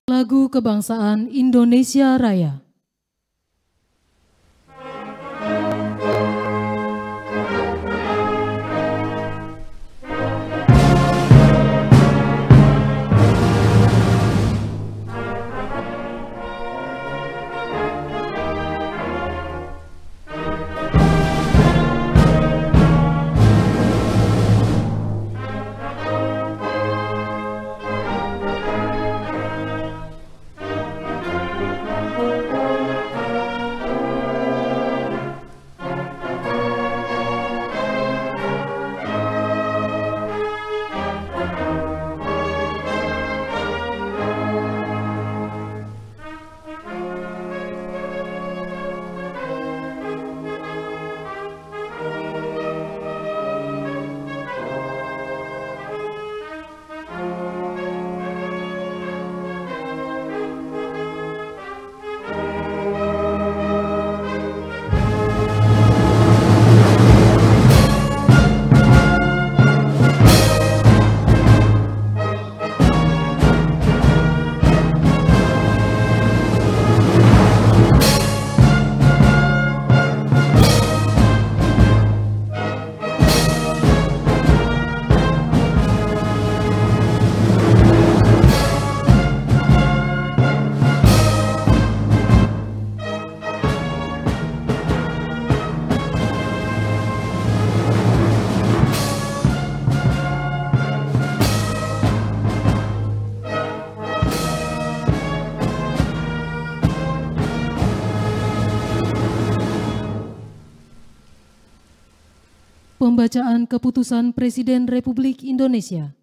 Lagu Kebangsaan Indonesia Raya. Pembacaan Keputusan Presiden Republik Indonesia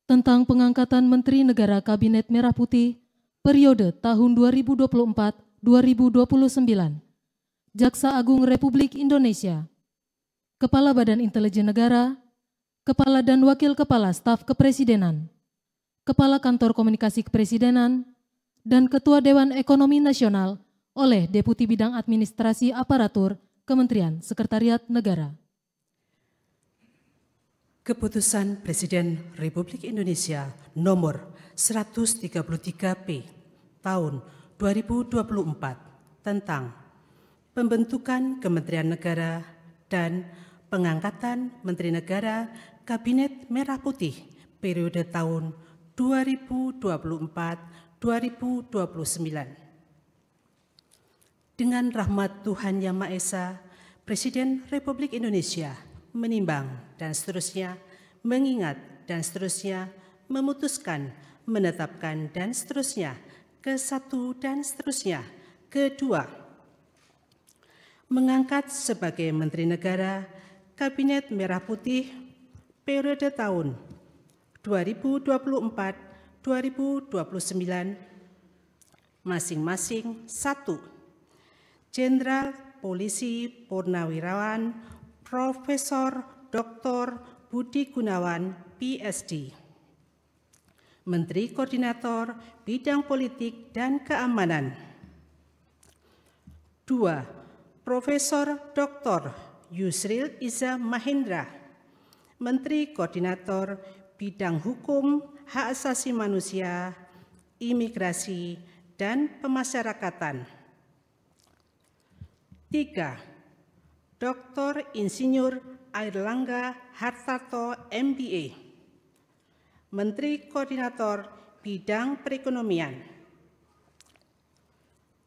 tentang pengangkatan Menteri Negara Kabinet Merah Putih periode tahun 2024-2029. Jaksa Agung Republik Indonesia, Kepala Badan Intelijen Negara, Kepala dan Wakil Kepala Staf Kepresidenan, Kepala Kantor Komunikasi Kepresidenan, dan Ketua Dewan Ekonomi Nasional oleh Deputi Bidang Administrasi Aparatur Kementerian Sekretariat Negara. Keputusan Presiden Republik Indonesia nomor 133P tahun 2024 tentang pembentukan Kementerian Negara dan pengangkatan Menteri Negara Kabinet Merah Putih periode tahun 2024-2029. Dengan rahmat Tuhan Yang Maha Esa, Presiden Republik Indonesia menimbang dan seterusnya, mengingat dan seterusnya, memutuskan, menetapkan dan seterusnya, ke-1 dan seterusnya, ke-2, mengangkat sebagai Menteri Negara Kabinet Merah Putih periode tahun 2024-2029 masing-masing 1. Jenderal Polisi Purnawirawan Profesor Dr. Budi Gunawan, PSD, Menteri Koordinator Bidang Politik dan Keamanan. 2. Profesor Dr. Yusril Iza Mahendra, Menteri Koordinator Bidang Hukum, Hak Asasi Manusia, Imigrasi, dan Pemasyarakatan. 3. Dr. Insinyur Airlangga Hartarto, MBA, Menteri Koordinator Bidang Perekonomian.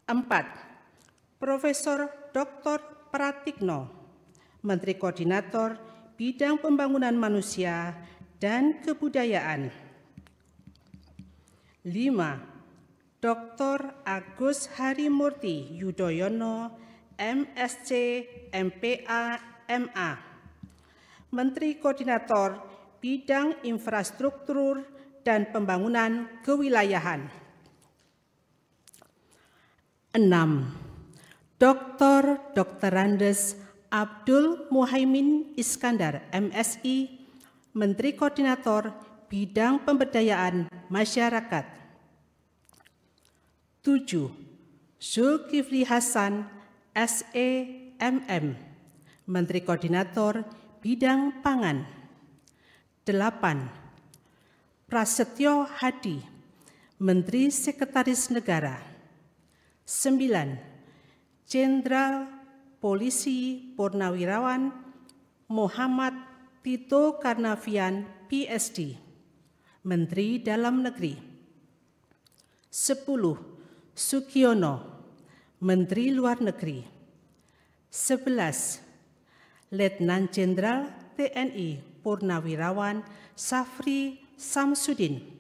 4. Profesor Dr. Pratikno, Menteri Koordinator Bidang Pembangunan Manusia dan Kebudayaan. 5. Dr. Agus Harimurti Yudhoyono, MSc, MPA, MA, Menteri Koordinator Bidang Infrastruktur dan Pembangunan Kewilayahan. 6. Dr. Andes Abdul Muhaimin Iskandar, MSI, Menteri Koordinator Bidang Pemberdayaan Masyarakat. 7. Zulkifli Hasan, SEMM, Menteri Koordinator Bidang Pangan. 8. Prasetyo Hadi, Menteri Sekretaris Negara. 9. Jenderal Polisi Purnawirawan Muhammad Tito Karnavian, PSD, Menteri Dalam Negeri. 10. Sugiono, Menteri Luar Negeri. 11. Letnan Jenderal TNI Purnawirawan Safri Samsudin,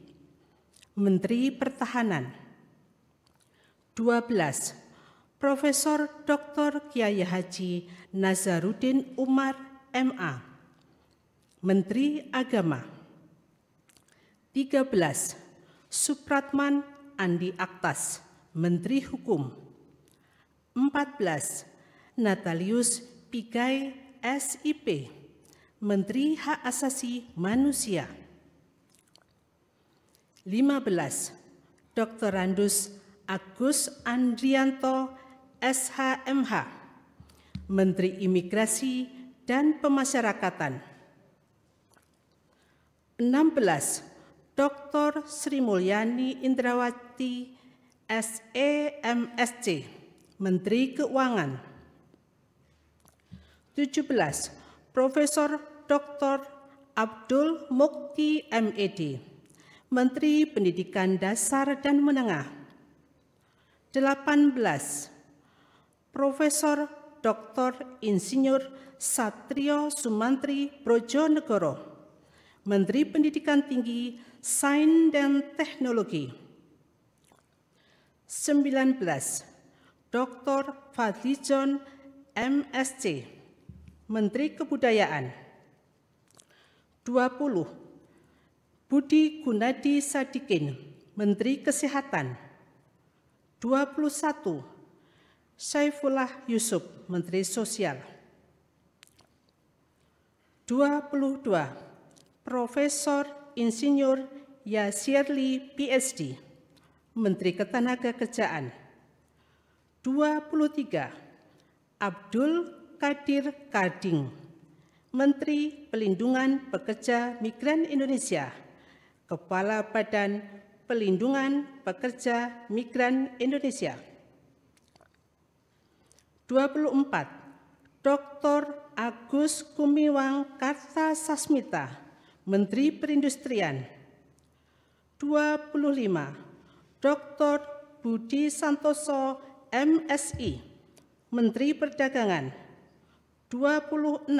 Menteri Pertahanan. 12. Profesor Dr. Kiai Haji Nazaruddin Umar, MA, Menteri Agama. 13. Supratman Andi Aktas, Menteri Hukum. 14. Natalius Pigai, SIP, Menteri Hak Asasi Manusia. 15. Dr. Randus Agus Andrianto, SHMH, Menteri Imigrasi dan Pemasyarakatan. 16. Dr. Sri Mulyani Indrawati, SEMSC, Menteri Keuangan. 17. Profesor Dr. Abdul Mukti, MED, Menteri Pendidikan Dasar dan Menengah. 18. Profesor Dr. Insinyur Satrio Sumantri Brojonegoro, Menteri Pendidikan Tinggi, Sains dan Teknologi. 19. Dr. Fadlizon, MSc, Menteri Kebudayaan. 20. Budi Gunadi Sadikin, Menteri Kesehatan. 21. Saifullah Yusuf, Menteri Sosial. 22. Profesor Insinyur Yasirli, PSD, Menteri Ketenagakerjaan. 23. Abdul Qadir Karding, Menteri Pelindungan Pekerja Migran Indonesia, Kepala Badan Pelindungan Pekerja Migran Indonesia. 24. Dr. Agus Gumiwang Kartasasmita, Menteri Perindustrian. 25. Dr. Budi Santoso, MSI, Menteri Perdagangan. 26.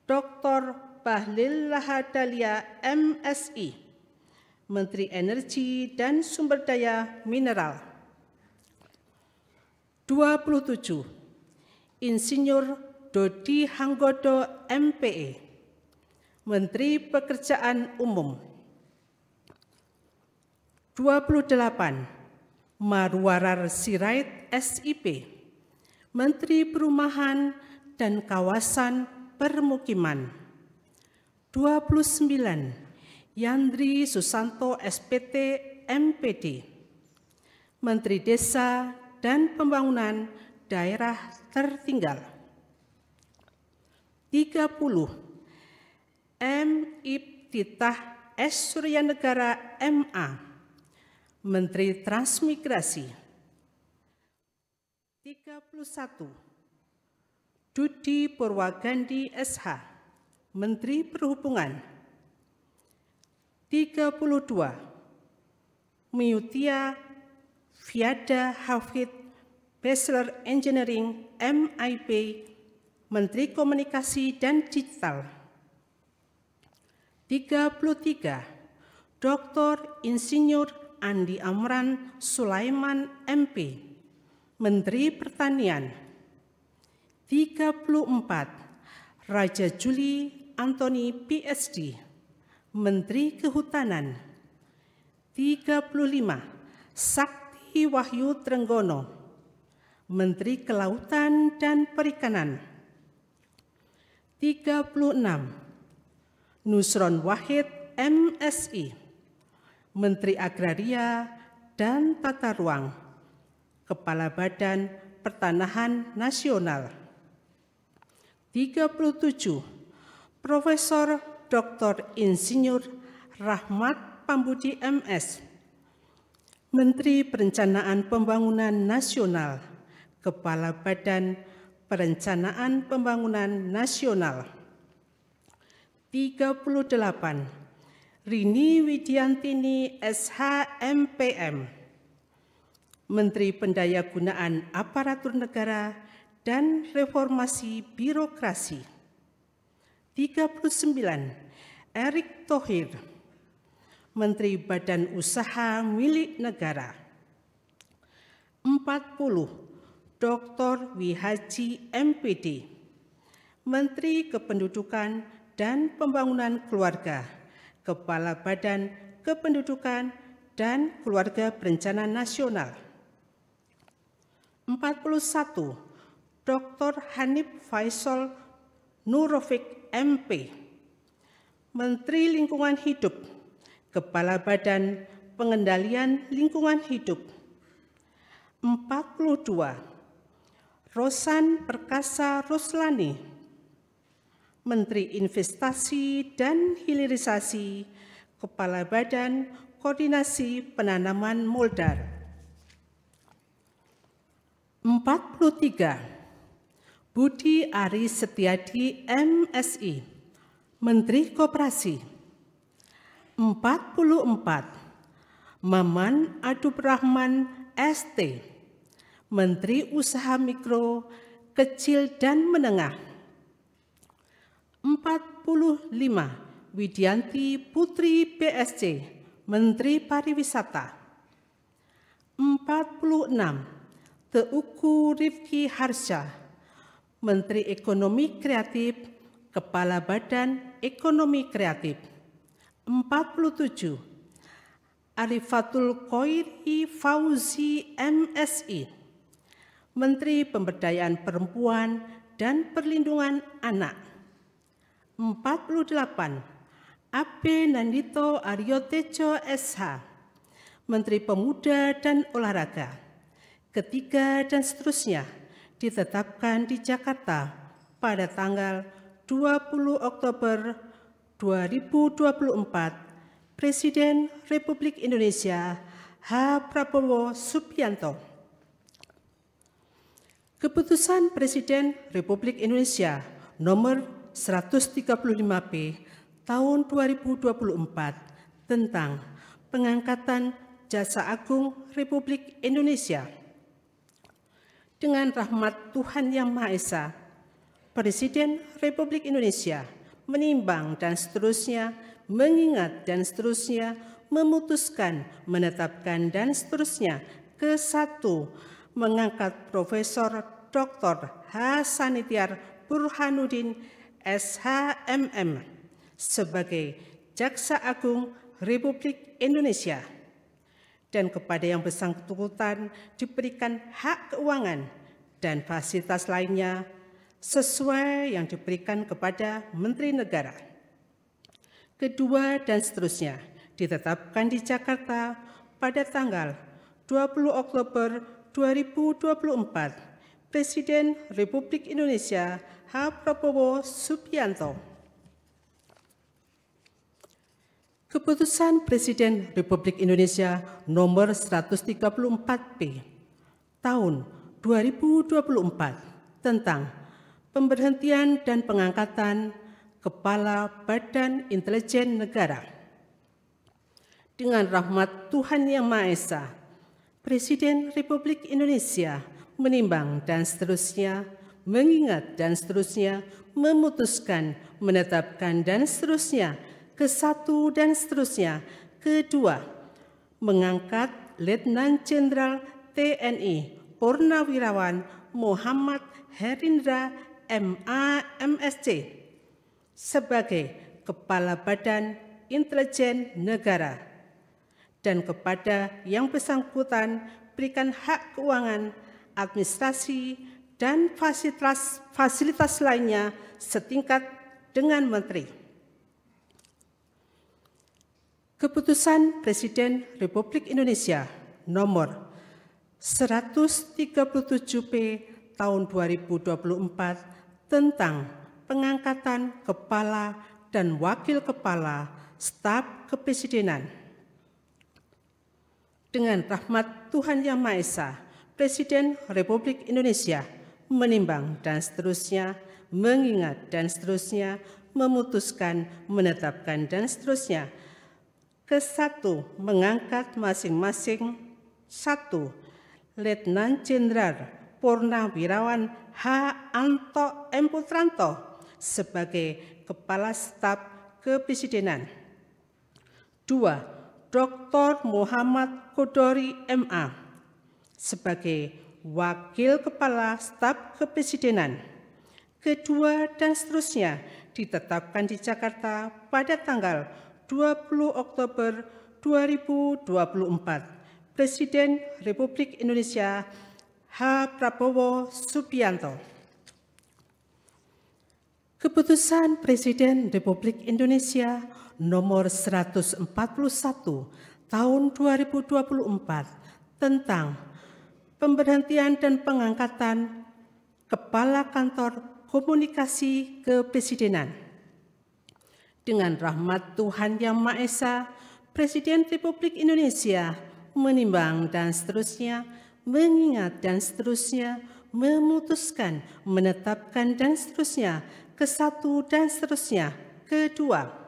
Dr. Bahlil Lahadalia, MSI, Menteri Energi dan Sumber Daya Mineral. 27. Insinyur Dodi Hanggodo, MPE, Menteri Pekerjaan Umum. 28. Marwarar Sirait, SIP, Menteri Perumahan dan Kawasan Permukiman. 29. Yandri Susanto, SPT, MPD, Menteri Desa dan Pembangunan Daerah Tertinggal. 30. M. Ibtitah S. Suryanegara, MA, Menteri Transmigrasi. 31. Dudi Purwagandi, SH, Menteri Perhubungan. 32. Miutia Fiada Hafid, Bachelor Engineering, MIP, Menteri Komunikasi dan Digital. 33. Dr. Insinyur Andi Amran Sulaiman, MP, Menteri Pertanian. 34. Raja Juli Antoni, PSD, Menteri Kehutanan. 35. Sakti Wahyu Trenggono, Menteri Kelautan dan Perikanan. 36. Nusron Wahid, MSI, Menteri Agraria dan Tata Ruang, Kepala Badan Pertanahan Nasional. 37. Profesor Dr. Insinyur Rahmat Pambudi MS, Menteri Perencanaan Pembangunan Nasional, Kepala Badan Perencanaan Pembangunan Nasional. 38. Rini Widiantini SH.M.Pm, Menteri Pendayagunaan Aparatur Negara dan Reformasi Birokrasi. 39. Erick Thohir, Menteri Badan Usaha Milik Negara. 40. Dr. Wihaji MPD, Menteri Kependudukan dan Pembangunan Keluarga, Kepala Badan Kependudukan dan Keluarga Berencana Nasional. 41. Dr. Hanif Faisal Nurofik MP, Menteri Lingkungan Hidup, Kepala Badan Pengendalian Lingkungan Hidup. 42. Rosan Perkasa Ruslani, Menteri Investasi dan Hilirisasi, Kepala Badan Koordinasi Penanaman Modal. 43. Budi Aris Setiadi MSI, Menteri Koperasi. 44. Maman Adubrahman ST, Menteri Usaha Mikro, Kecil dan Menengah. 45. Widianti Putri PSC, Menteri Pariwisata. 46. Teuku Rifki Harsha, Menteri Ekonomi Kreatif, Kepala Badan Ekonomi Kreatif. 47. Arifatul Khoiri Fauzi MSI, Menteri Pemberdayaan Perempuan dan Perlindungan Anak. 48. Abe Nandito Aryotejo SH, Menteri Pemuda dan Olahraga. Ketiga dan seterusnya ditetapkan di Jakarta pada tanggal 20 Oktober 2024, Presiden Republik Indonesia H. Prabowo Subianto. Keputusan Presiden Republik Indonesia nomor 135P tahun 2024 tentang pengangkatan Jaksa Agung Republik Indonesia. Dengan rahmat Tuhan Yang Maha Esa, Presiden Republik Indonesia menimbang dan seterusnya, mengingat dan seterusnya, memutuskan, menetapkan dan seterusnya. Ke-1, mengangkat Profesor Dr. H. Sanitiar Burhanuddin SH.MM sebagai Jaksa Agung Republik Indonesia, dan kepada yang bersangkutan diberikan hak keuangan dan fasilitas lainnya sesuai yang diberikan kepada Menteri Negara. Kedua dan seterusnya ditetapkan di Jakarta pada tanggal 20 Oktober 2024, Presiden Republik Indonesia H. Prabowo Subianto. Keputusan Presiden Republik Indonesia nomor 134P tahun 2024 tentang pemberhentian dan pengangkatan Kepala Badan Intelijen Negara. Dengan rahmat Tuhan Yang Maha Esa, Presiden Republik Indonesia menimbang dan seterusnya, mengingat dan seterusnya, memutuskan, menetapkan dan seterusnya. Ke-1 dan seterusnya. Kedua, mengangkat Letnan Jenderal TNI Purnawirawan Muhammad Herindra MA MSc sebagai Kepala Badan Intelijen Negara, dan kepada yang bersangkutan berikan hak keuangan, administrasi, dan fasilitas lainnya setingkat dengan Menteri. Keputusan Presiden Republik Indonesia nomor 137P tahun 2024 tentang pengangkatan Kepala dan Wakil Kepala Staf Kepresidenan. Dengan rahmat Tuhan Yang Maha Esa, Presiden Republik Indonesia menimbang dan seterusnya, mengingat dan seterusnya, memutuskan, menetapkan dan seterusnya. Ke-1, mengangkat masing-masing 1. Letnan Jenderal Purnawirawan H. Anto M. Putranto sebagai Kepala Staf Kepresidenan. 2. Dr. Muhammad Kodori MA sebagai Wakil Kepala Staf Kepresidenan. Kedua dan seterusnya ditetapkan di Jakarta pada tanggal 20 Oktober 2024. Presiden Republik Indonesia H. Prabowo Subianto. Keputusan Presiden Republik Indonesia nomor 141 tahun 2024 tentang pemberhentian dan pengangkatan Kepala Kantor Komunikasi Kepresidenan. Dengan rahmat Tuhan Yang Maha Esa, Presiden Republik Indonesia menimbang dan seterusnya, mengingat dan seterusnya, memutuskan, menetapkan dan seterusnya, ke-1 dan seterusnya. Kedua,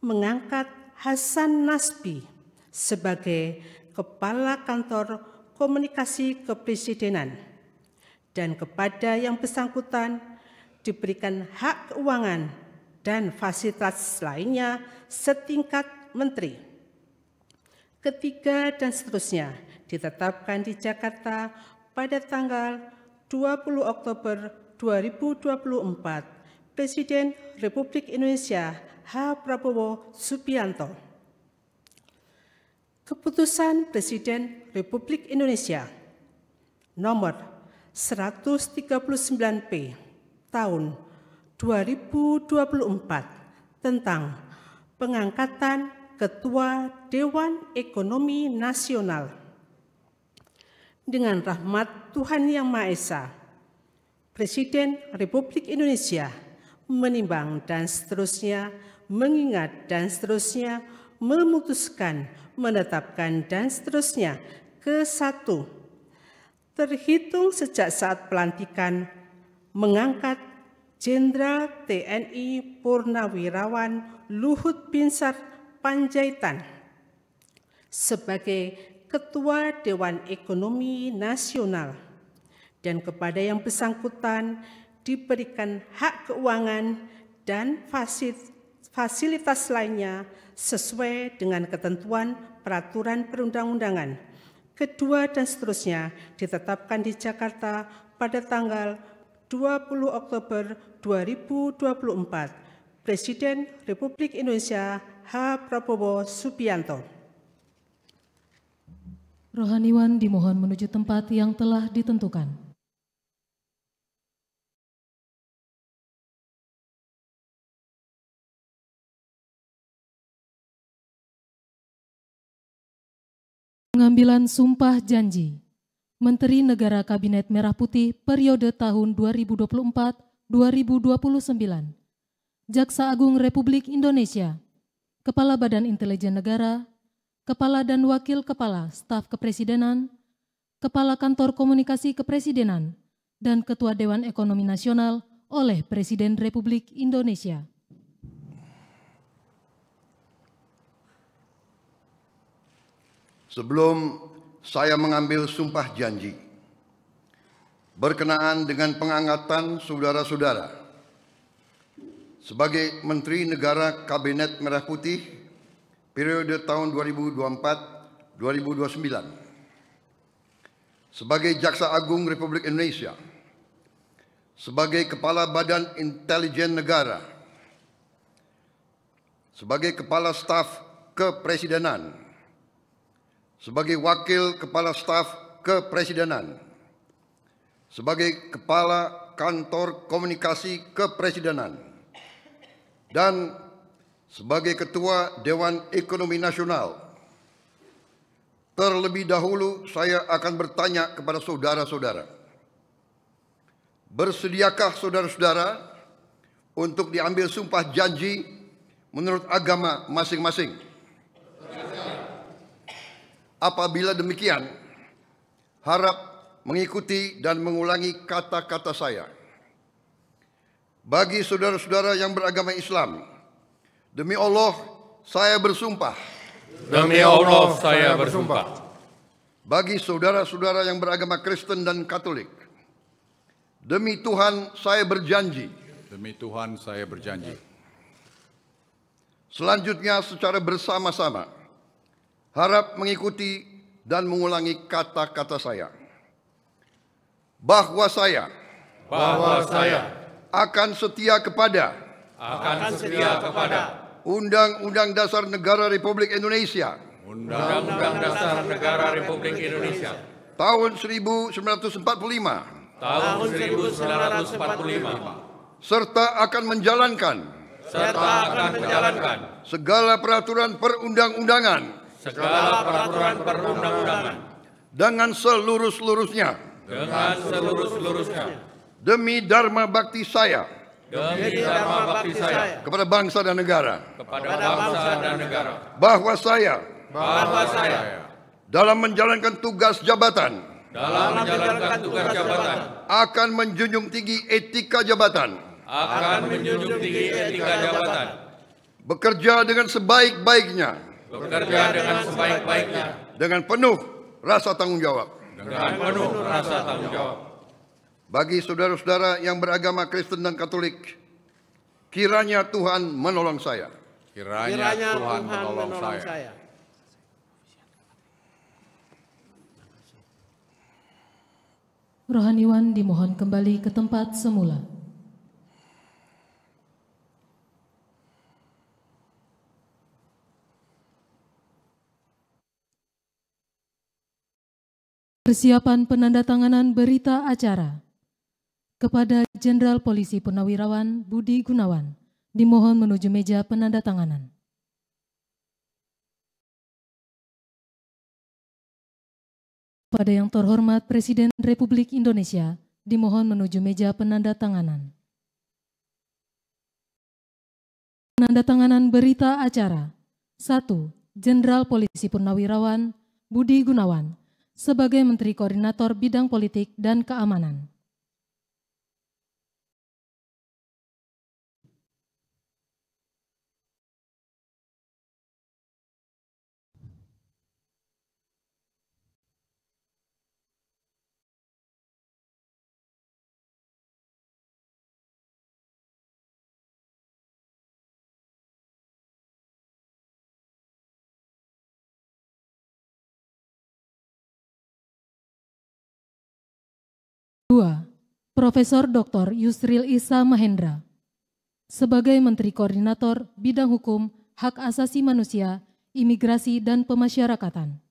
mengangkat Hasan Nasbi sebagai Kepala Kantor Komunikasi Kepresidenan dan kepada yang bersangkutan diberikan hak keuangan dan fasilitas lainnya setingkat menteri. Ketiga dan seterusnya ditetapkan di Jakarta pada tanggal 20 Oktober 2024. Presiden Republik Indonesia H. Prabowo Subianto. Keputusan Presiden Republik Indonesia nomor 139P tahun 2024 tentang pengangkatan Ketua Dewan Ekonomi Nasional. Dengan rahmat Tuhan Yang Maha Esa, Presiden Republik Indonesia menimbang dan seterusnya, mengingat dan seterusnya, memutuskan, menetapkan dan seterusnya. Ke-1, terhitung sejak saat pelantikan mengangkat Jenderal TNI Purnawirawan Luhut Binsar Panjaitan sebagai Ketua Dewan Ekonomi Nasional dan kepada yang bersangkutan diberikan hak keuangan dan fasilitas lainnya sesuai dengan ketentuan peraturan perundang-undangan. Kedua dan seterusnya ditetapkan di Jakarta pada tanggal 20 Oktober 2024. Presiden Republik Indonesia H. Prabowo Subianto. Rohaniwan dimohon menuju tempat yang telah ditentukan. Pengambilan Sumpah Janji Menteri Negara Kabinet Merah Putih periode tahun 2024-2029. Jaksa Agung Republik Indonesia, Kepala Badan Intelijen Negara, Kepala dan Wakil Kepala Staf Kepresidenan, Kepala Kantor Komunikasi Kepresidenan, dan Ketua Dewan Ekonomi Nasional oleh Presiden Republik Indonesia. Sebelum saya mengambil sumpah janji berkenaan dengan pengangkatan saudara-saudara sebagai Menteri Negara Kabinet Merah Putih periode tahun 2024-2029, sebagai Jaksa Agung Republik Indonesia, sebagai Kepala Badan Intelijen Negara, sebagai Kepala Staf Kepresidenan, sebagai Wakil Kepala Staf Kepresidenan, sebagai Kepala Kantor Komunikasi Kepresidenan, dan sebagai Ketua Dewan Ekonomi Nasional. Terlebih dahulu saya akan bertanya kepada saudara-saudara, bersediakah saudara-saudara untuk diambil sumpah janji menurut agama masing-masing? Apabila demikian, harap mengikuti dan mengulangi kata-kata saya. Bagi saudara-saudara yang beragama Islam, demi Allah saya bersumpah. Demi Allah saya bersumpah. Bagi saudara-saudara yang beragama Kristen dan Katolik, demi Tuhan saya berjanji. Demi Tuhan saya berjanji. Selanjutnya secara bersama-sama, harap mengikuti dan mengulangi kata-kata saya. Bahwa saya akan setia kepada Undang-Undang Dasar Negara Republik Indonesia Undang-Undang Dasar Negara Republik Indonesia tahun 1945 serta akan menjalankan segala peraturan perundang-undangan dengan seluruh-seluruhnya demi dharma bakti saya kepada bangsa dan negara. Bahwa saya dalam menjalankan tugas jabatan akan menjunjung tinggi etika jabatan. Bekerja dengan sebaik-baiknya. Dengan penuh rasa tanggung jawab. Bagi saudara-saudara yang beragama Kristen dan Katolik, kiranya Tuhan menolong saya. Kiranya Tuhan menolong saya. Rohaniwan dimohon kembali ke tempat semula. Persiapan penandatanganan berita acara kepada Jenderal Polisi Purnawirawan Budi Gunawan dimohon menuju meja penandatanganan. Kepada yang terhormat Presiden Republik Indonesia dimohon menuju meja penandatanganan. Penandatanganan berita acara 1. Jenderal Polisi Purnawirawan Budi Gunawan sebagai Menteri Koordinator Bidang Politik dan Keamanan. Profesor Dr. Yusril Issa Mahendra sebagai Menteri Koordinator Bidang Hukum, Hak Asasi Manusia, Imigrasi dan Pemasyarakatan.